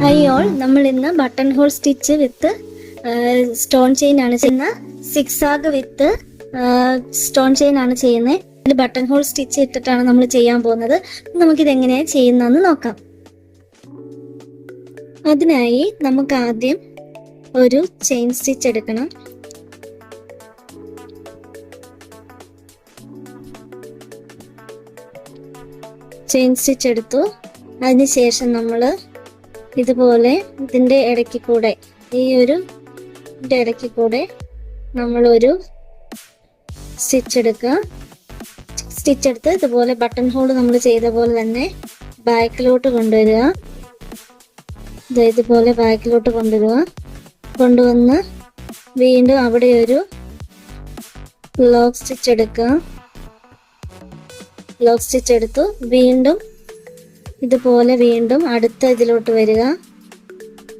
Hi all, നമ്മൾ ഇന്ന് button hole stitch വിത്ത് stone chain ആണ് ചെയ്യുന്നത്. സിക്സാഗ് വിത്ത് സ്റ്റോൺ ചെയിൻ ആണ് ചെയ്യുന്നത്. ഇതിൽ ബട്ടൺ ഹോൾ സ്റ്റിച്ച് ഇട്ടിട്ടാണ് നമ്മൾ ചെയ്യാൻ പോകുന്നത്. നമുക്കിത് എങ്ങനെയാണ് ചെയ്യുന്നതെന്ന് നോക്കാം. അതിനായി നമുക്ക് ആദ്യം ഒരു ചെയിൻ സ്റ്റിച്ച് എടുക്കണം. ചെയിൻ സ്റ്റിച്ച് എടുത്തു. അതിനുശേഷം നമ്മൾ ഇതുപോലെ ഇതിൻ്റെ ഇടയ്ക്ക് കൂടെ ഇടയ്ക്ക് കൂടെ നമ്മളൊരു സ്റ്റിച്ച് എടുക്കുക. സ്റ്റിച്ച് എടുത്ത് ഇതുപോലെ ബട്ടൺ ഹോൾ നമ്മൾ ചെയ്ത പോലെ തന്നെ ബാക്കിലോട്ട് കൊണ്ടുവരിക. ഇതുപോലെ ബാക്കിലോട്ട് കൊണ്ടുവന്ന് വീണ്ടും അവിടെ ഒരു ലോക്ക് സ്റ്റിച്ച് എടുക്കുക. ലോക്ക് സ്റ്റിച്ച് എടുത്തു. വീണ്ടും ഇതുപോലെ വീണ്ടും അടുത്ത ഇതിലോട്ട് വരിക.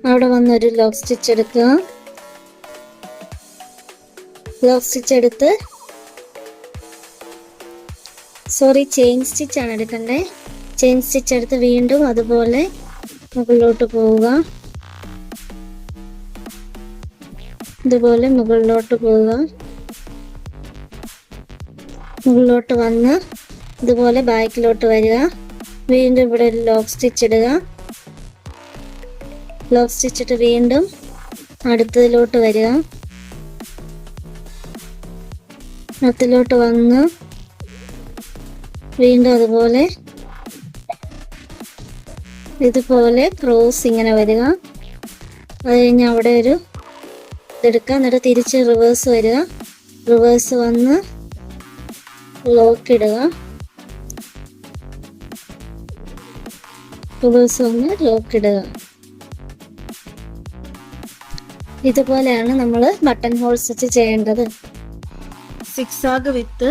അവിടെ വന്നൊരു ലോക്ക് സ്റ്റിച്ച് എടുക്കുക. ലോക്ക് സ്റ്റിച്ച് എടുത്ത് ചെയിൻ സ്റ്റിച്ച് ആണ് എടുക്കണ്ടേ. ചെയിൻ സ്റ്റിച്ച് എടുത്ത് വീണ്ടും അതുപോലെ മുകളിലോട്ട് പോവുക. ഇതുപോലെ മുകളിലോട്ട് വന്ന് ഇതുപോലെ ബാക്കിലോട്ട് വരിക. വീണ്ടും ഇവിടെ ഒരു ലോക്ക് സ്റ്റിച്ച് ഇടുക. ലോക്ക് സ്റ്റിച്ച് ഇട്ട് വീണ്ടും അടുത്തതിലോട്ട് വരിക. അടുത്തതിലോട്ട് വന്ന് വീണ്ടും ഇതുപോലെ ക്രോസ് ഇങ്ങനെ വരിക. അത് കഴിഞ്ഞ് അവിടെ ഒരു ഇതെടുക്കുക. എന്നിട്ട് തിരിച്ച് റിവേഴ്സ് വരിക. റിവേഴ്സ് വന്ന് ലോക്ക് ഇടുക. ഇതുപോലെയാണ് നമ്മൾ ബട്ടൺ ഹോൾ സ്റ്റിച്ച് ചെയ്യേണ്ടത്. സിക്സാഗ് വിത്ത്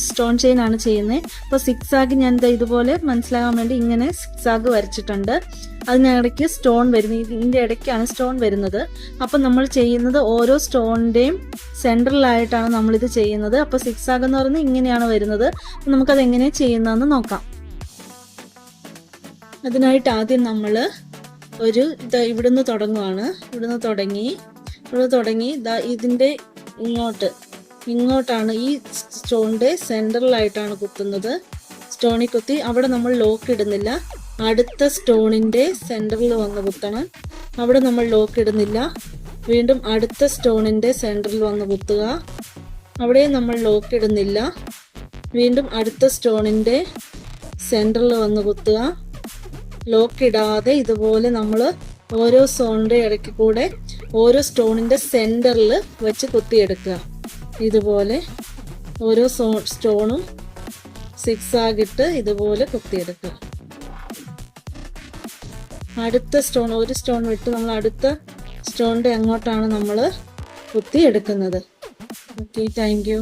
സ്റ്റോൺ ചെയിൻ ആണ് ചെയ്യുന്നത്. അപ്പോൾ സിക്സാഗ് ഞാൻ ഇതുപോലെ മനസ്സിലാകാൻ വേണ്ടി ഇങ്ങനെ സിക്സാഗ് വരച്ചിട്ടുണ്ട്. അതിനിടയ്ക്ക് സ്റ്റോൺ വരുന്നത്, ഇതിൻ്റെ ഇടയ്ക്കാണ് സ്റ്റോൺ വരുന്നത്. അപ്പം നമ്മൾ ചെയ്യുന്നത് ഓരോ സ്റ്റോണിൻ്റെയും സെൻട്രലായിട്ടാണ് നമ്മളിത് ചെയ്യുന്നത്. അപ്പോൾ സിക്സാഗ് എന്ന് പറയുന്നത് ഇങ്ങനെയാണ് വരുന്നത്. നമുക്കത് എങ്ങനെയാണ് ചെയ്യുന്നതെന്ന് നോക്കാം. അതിനായിട്ട് ആദ്യം നമ്മൾ ഇവിടുന്ന് തുടങ്ങുവാണ്. ഇവിടുന്ന് തുടങ്ങി ഇതിൻ്റെ ഇങ്ങോട്ടാണ് ഈ സ്റ്റോണിൻ്റെ സെൻറ്ററിലായിട്ടാണ് കുത്തുന്നത്. സ്റ്റോണിൽ കുത്തി അവിടെ നമ്മൾ ലോക്ക് ഇടുന്നില്ല. അടുത്ത സ്റ്റോണിൻ്റെ സെൻറ്ററിൽ വന്ന് കുത്തണം. അവിടെ നമ്മൾ ലോക്ക് ഇടുന്നില്ല. വീണ്ടും അടുത്ത സ്റ്റോണിൻ്റെ സെൻറ്ററിൽ വന്ന് കുത്തുക. അവിടെ നമ്മൾ ലോക്ക് ഇടുന്നില്ല. വീണ്ടും അടുത്ത സ്റ്റോണിൻ്റെ സെൻറ്ററിൽ വന്ന് കുത്തുക. ലോക്ക് ഇടാതെ ഇതുപോലെ നമ്മൾ ഓരോ സ്റ്റോണിൻ്റെ ഇടയ്ക്ക് കൂടെ ഓരോ സ്റ്റോണിൻ്റെ സെൻറ്ററിൽ വെച്ച് കുത്തിയെടുക്കുക. ഇതുപോലെ ഓരോ സ്റ്റോണും സിക്സാഗിട്ട് ഇതുപോലെ കുത്തിയെടുക്കുക. അടുത്ത ഒരു സ്റ്റോൺ വിട്ട് നമ്മൾ അടുത്ത സ്റ്റോണിൻ്റെ അങ്ങോട്ടാണ് നമ്മൾ കുത്തിയെടുക്കുന്നത്. Okay, thank you.